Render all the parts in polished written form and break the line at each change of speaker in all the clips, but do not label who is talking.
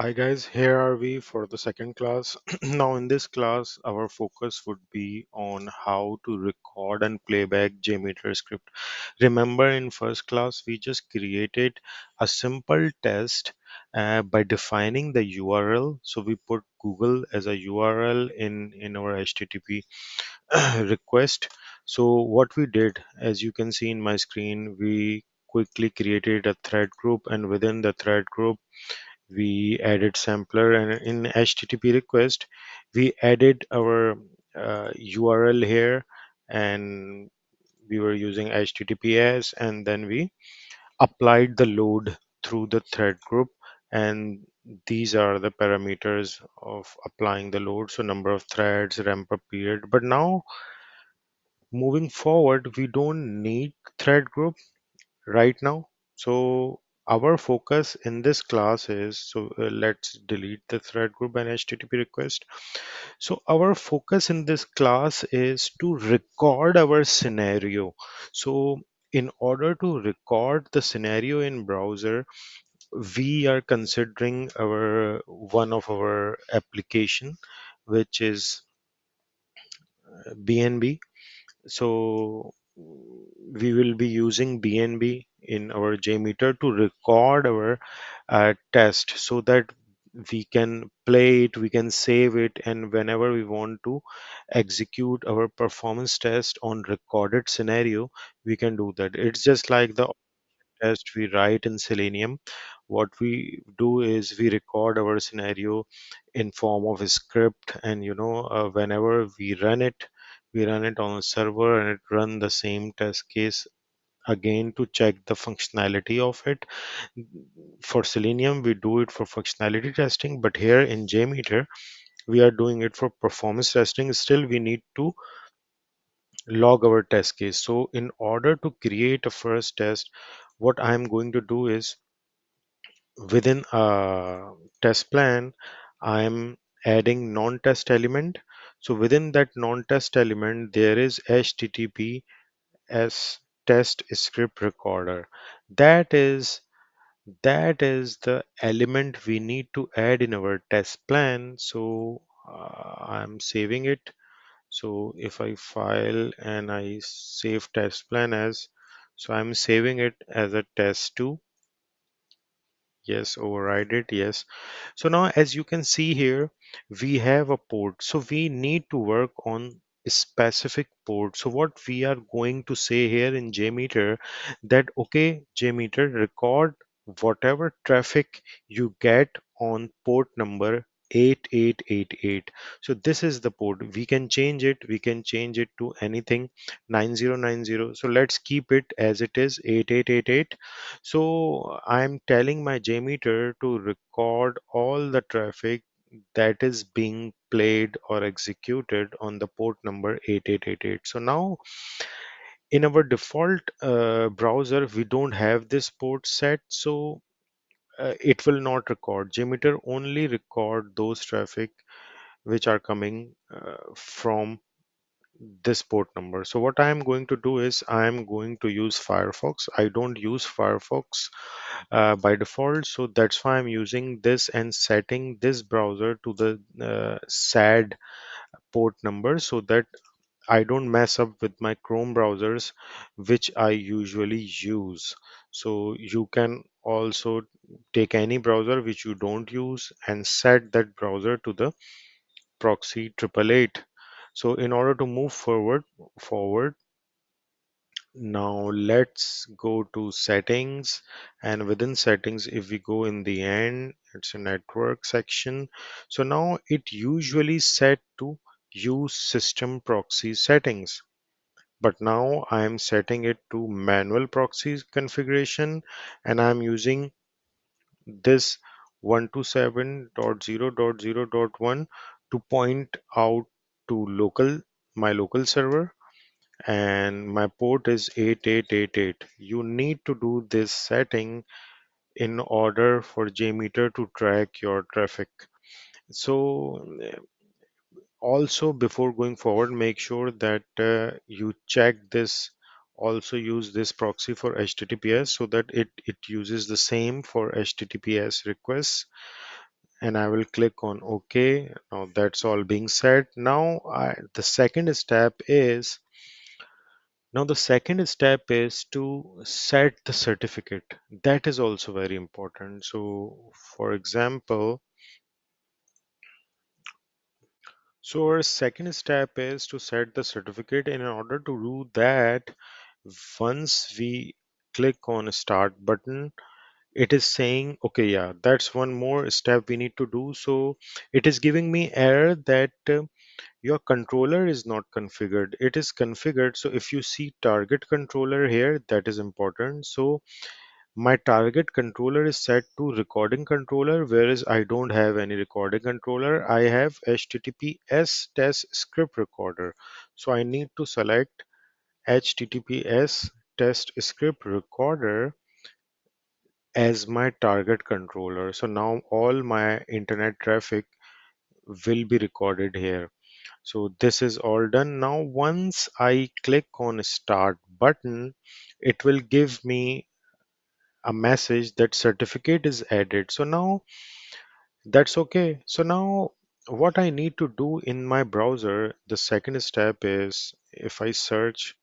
Hi guys, here are we for the second class. Now in this class, our focus would be on how to record and playback JMeter script. Remember in first class, we just created a simple test by defining the URL. So we put Google as a URL in our HTTP request. So what we did, as you can see in my screen, we quickly created a thread group, and within the thread group we added sampler, and in HTTP request we added our URL here, and we were using HTTPS, and then we applied the load through the thread group, and these are the parameters of applying the load. So number of threads, ramp up period. But now moving forward, we don't need thread group right now. So our focus in this class is, let's delete the thread group and HTTP request. So our focus in this class is to record our scenario. So in order to record the scenario in browser, we are considering our one of our application, which is BNB. So we will be using BNB in our JMeter to record our test, so that we can play it, we can save it, and whenever we want to execute our performance test on recorded scenario, we can do that. It's just like the test we write in Selenium. What we do is we record our scenario in form of a script, and whenever we run it on a server, and it run the same test case again to check the functionality of it. For Selenium, we do it for functionality testing, but here in JMeter, we are doing it for performance testing. Still, we need to log our test case. So in order to create a first test, what I'm going to do is, within a test plan, I'm adding non-test element. So within that non-test element, there is HTTP as test script recorder. That is that is the element we need to add in our test plan. So I'm saving it. So if I file and I save test plan as, so I'm saving it as a test2. Yes, override it. Yes. So now, as you can see here, we have a port. So we need to work on a specific port. So what we are going to say here in JMeter, that okay, JMeter, record whatever traffic you get on port number 8888. So this is the port. We can change it. We can change it to anything 9090. So let's keep it as it is, 8888. So I'm telling my JMeter to record all the traffic that is being played or executed on the port number 8888. So now in our default browser, we don't have this port set. So it will not record. JMeter only record those traffic which are coming from this port number. So what I am going to do is I am going to use Firefox. I don't use Firefox by default, so that's why I'm using this and setting this browser to the sad port number, so that I don't mess up with my Chrome browsers, which I usually use. So you can also take any browser which you don't use and set that browser to the proxy 888. So in order to move forward, now let's go to settings, and within settings, if we go in the end, it's a network section. So now it usually set to use system proxy settings, but now I'm setting it to manual proxies configuration, and I'm using this 127.0.0.1 to point out to my local server, and my port is 8888. You need to do this setting in order for JMeter to track your traffic. So also, before going forward, make sure that you check this, also use this proxy for HTTPS, so that it uses the same for HTTPS requests. and I will click on OK. Now that's all being set. The second step is to set the certificate. That is also very important. So for example, our second step is to set the certificate. In order to do that, once we click on start button, it is saying, okay, yeah, that's one more step we need to do. So it is giving me error that your controller is not configured. It is configured. So if you see target controller here, that is important. So my target controller is set to recording controller, whereas I don't have any recording controller. I have HTTPS test script recorder. So I need to select HTTPS test script recorder as my target controller. So now all my internet traffic will be recorded here. So this is all done. Now once I click on start button, it will give me a message that certificate is added. So now that's okay. So now what I need to do in my browser, the second step is if I search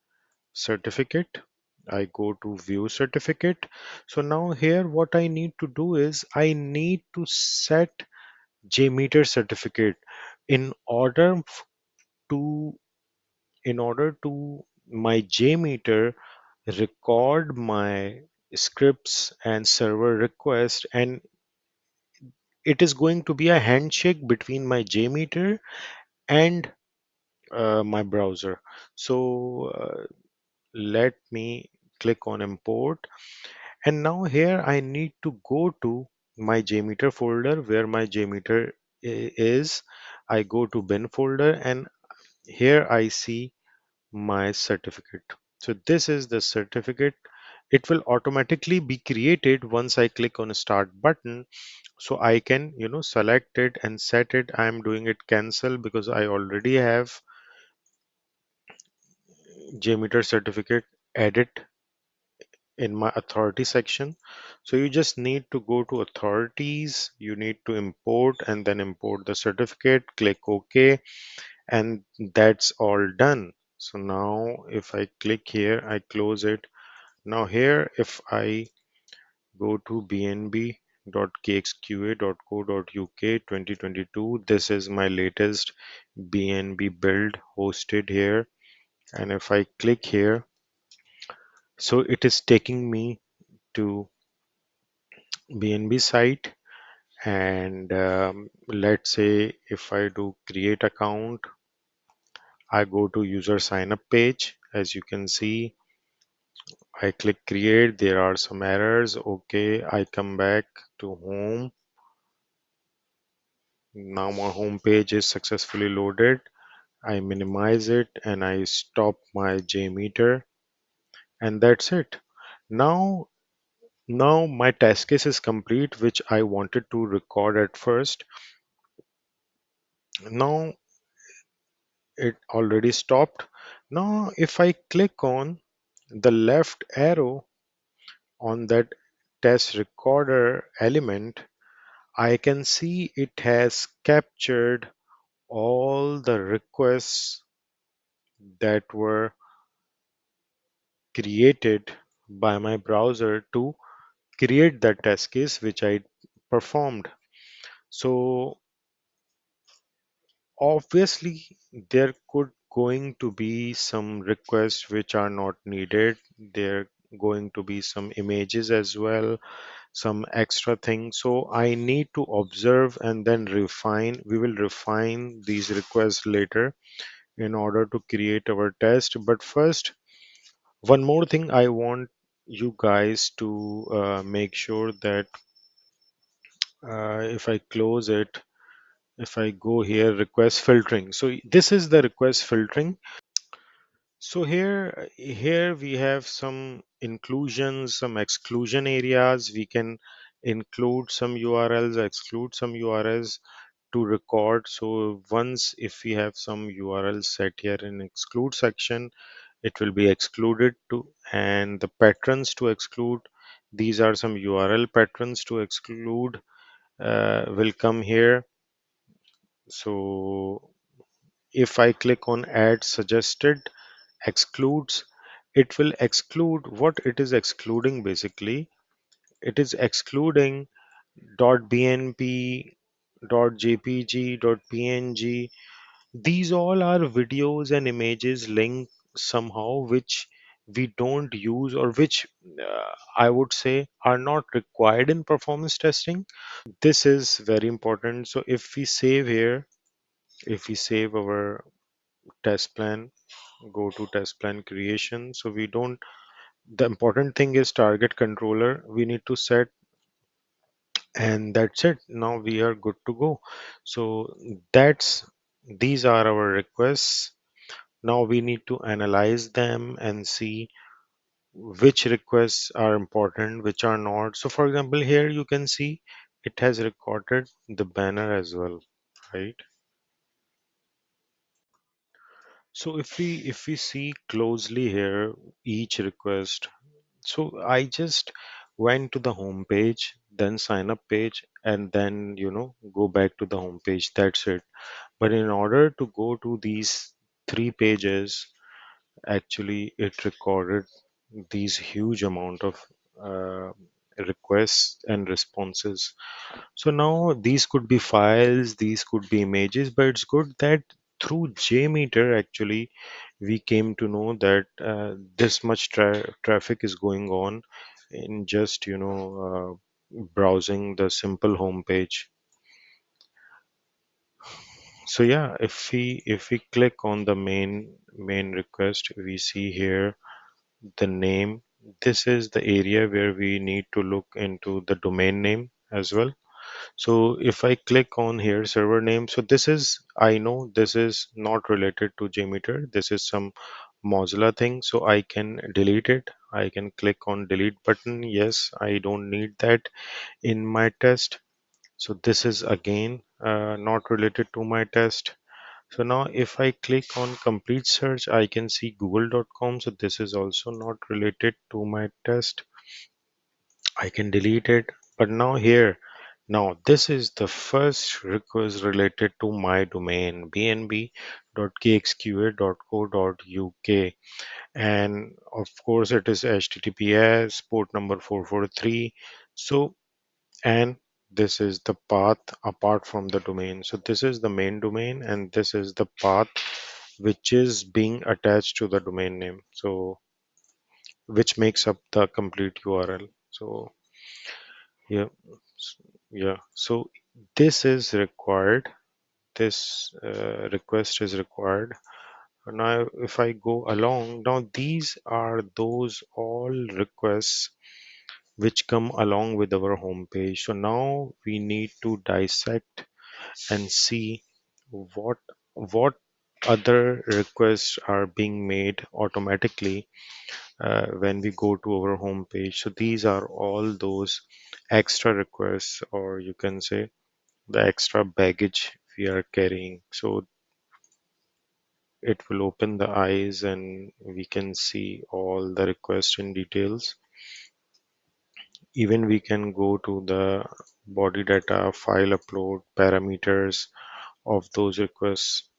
certificate, I go to view certificate. So now here what I need to do is I need to set JMeter certificate in order to my JMeter record my scripts and server request, and it is going to be a handshake between my JMeter and my browser. So let me click on import, and now here I need to go to my JMeter folder where my JMeter is. I go to bin folder, and here I see my certificate. So this is the certificate. It will automatically be created once I click on start button. So I can, select it and set it. I'm doing it cancel because I already have JMeter certificate edit in my authority section. So you just need to go to authorities, you need to import and then import the certificate, click OK, and that's all done. So now if I click here, I close it. Now here, if I go to bnb.kxqa.co.uk 2022, this is my latest BNB build hosted here. And if I click here, so it is taking me to BNB site. And let's say if I do create account, I go to user sign up page. As you can see, I click create, there are some errors. Okay, I come back to home. Now my home page is successfully loaded. I minimize it and I stop my JMeter, and that's it. Now, now my test case is complete, which I wanted to record at first. Now it already stopped. Now, if I click on the left arrow on that test recorder element, I can see it has captured all the requests that were created by my browser to create that test case which I performed. So obviously there could going to be some requests which are not needed. There going to be some images as well, some extra things. So I need to observe and then refine. We will refine these requests later in order to create our test. But first, one more thing I want you guys to make sure that if I close it, if I go here, request filtering. So this is the request filtering. So here we have some inclusions, some exclusion areas. We can include some URLs, exclude some URLs to record. So once if we have some URLs set here in exclude section, it will be excluded to, and the patterns to exclude. These are some URL patterns to exclude. will come here. So if I click on add suggested excludes, it will exclude what it is excluding basically. It is excluding .bnp, .jpg, .png. These all are videos and images linked somehow which we don't use, or which I would say are not required in performance testing. So this is very important. So if we save here, if we save our test plan, go to test plan creation. So we don't, the important thing is target controller. We need to set, and that's it. Now we are good to go. So that's, these are our requests. Now we need to analyze them and see which requests are important, which are not. So for example, here you can see it has recorded the banner as well, right? So if we see closely here each request, so I just went to the home page, then sign up page, and then go back to the home page. That's it. But in order to go to these three pages, actually it recorded these huge amount of uh, requests and responses. So now these could be files, these could be images, but it's good that through JMeter actually we came to know that this much traffic is going on in just browsing the simple home page. So yeah, if we click on the main request, we see here the name. This is the area where we need to look into the domain name as well. So if I click on here server name, so this is, I know this is not related to JMeter. This is some Mozilla thing. So I can delete it. I can click on delete button. Yes, I don't need that in my test. So this is again not related to my test. So now if I click on complete search, I can see google.com. So this is also not related to my test. I can delete it. But now here, now this is the first request related to my domain bnb.kxqa.co.uk, and of course it is HTTPS port number 443. So, and this is the path apart from the domain. So this is the main domain and this is the path which is being attached to the domain name, so which makes up the complete URL. So yeah, yeah. So this is required. This request is required. Now, if I go along, now these are those all requests which come along with our home page. So now we need to dissect and see what what other requests are being made automatically when we go to our home page. So these are all those extra requests, or you can say the extra baggage we are carrying. So it will open the eyes and we can see all the requests in details. Even we can go to the body data, file upload, parameters of those requests.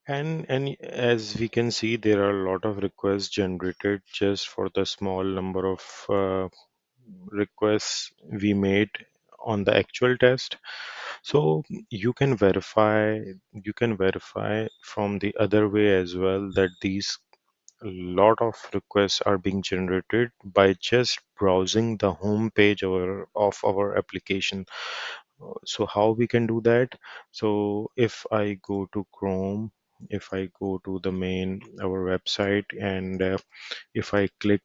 And as we can see, there are a lot of requests generated just for the small number of requests we made on the actual test. So you can verify from the other way as well that these lot of requests are being generated by just browsing the home page of our application. So how we can do that? So if I go to Chrome, if I go to the main our website, and if I click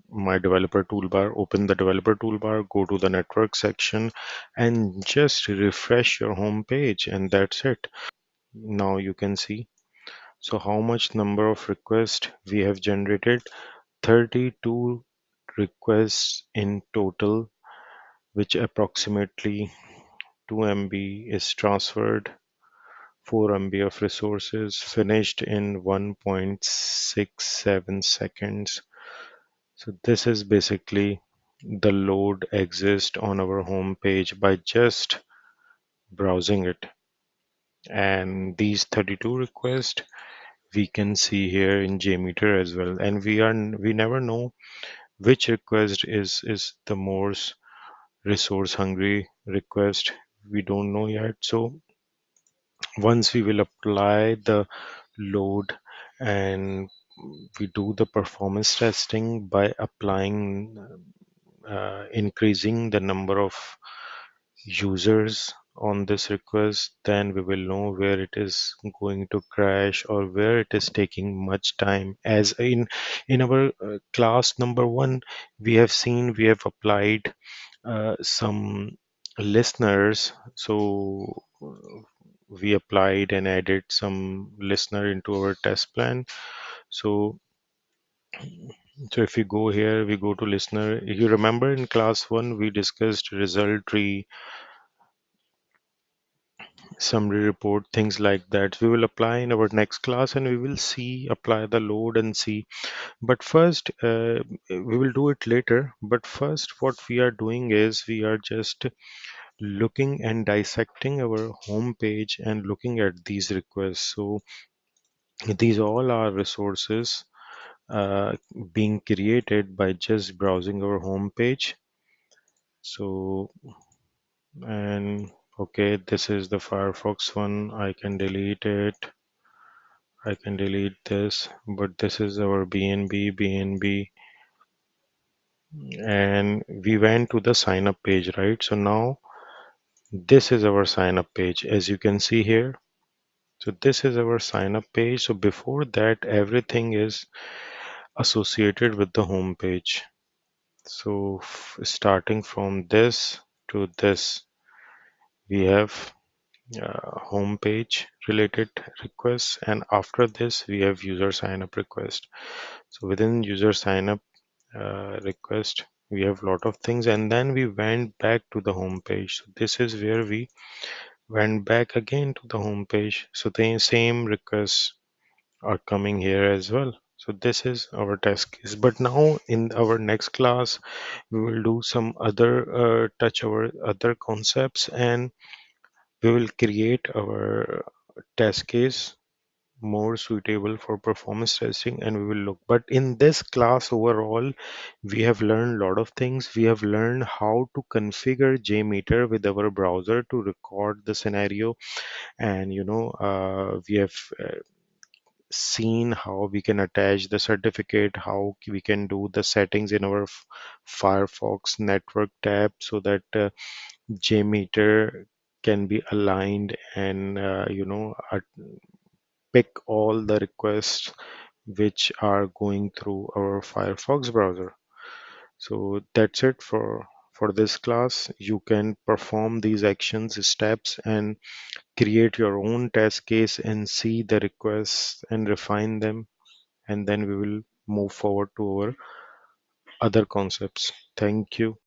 my developer toolbar, open the developer toolbar, go to the network section, and just refresh your home page, and that's it. Now you can see. So how much number of requests we have generated? 32 requests in total, which approximately 2 MB is transferred, 4 MB of resources finished in 1.67 seconds. So this is basically the load exists on our home page by just browsing it. And these 32 requests we can see here in JMeter as well. And we never know which request is the most resource hungry request. We don't know yet. So once we will apply the load and we do the performance testing by applying increasing the number of users on this request, then we will know where it is going to crash or where it is taking much time. As in our class number one, we have seen we have applied some listeners. So we applied and added some listener into our test plan. So so if we go here, we go to listener. You remember in class one we discussed result tree, summary report, things like that. We will apply in our next class and we will see, apply the load and see. But first, we will do it later. But first, what we are doing is we are just looking and dissecting our home page and looking at these requests. So these all are resources being created by just browsing our home page. So, and okay, this is the Firefox one. I can delete it. I can delete this, but this is our BNB, and we went to the sign up page, right? So now this is our sign up page, as you can see here. So this is our sign up page. So before that, everything is associated with the home page. So starting from this to this, we have home page related requests, and after this we have user sign up request. So within user sign up request we have lot of things, and then we went back to the home page. So this is where we went back again to the home page. So the same requests are coming here as well. So this is our test case. But now in our next class, we will do some other touch our other concepts, and we will create our test case more suitable for performance testing, and we will look. But in this class overall, we have learned a lot of things. We have learned how to configure JMeter with our browser to record the scenario, and we have seen how we can attach the certificate, how we can do the settings in our Firefox network tab so that JMeter can be aligned and pick all the requests which are going through our Firefox browser. So that's it for this class. You can perform these actions steps and create your own test case and see the requests and refine them, and then we will move forward to our other concepts. Thank you.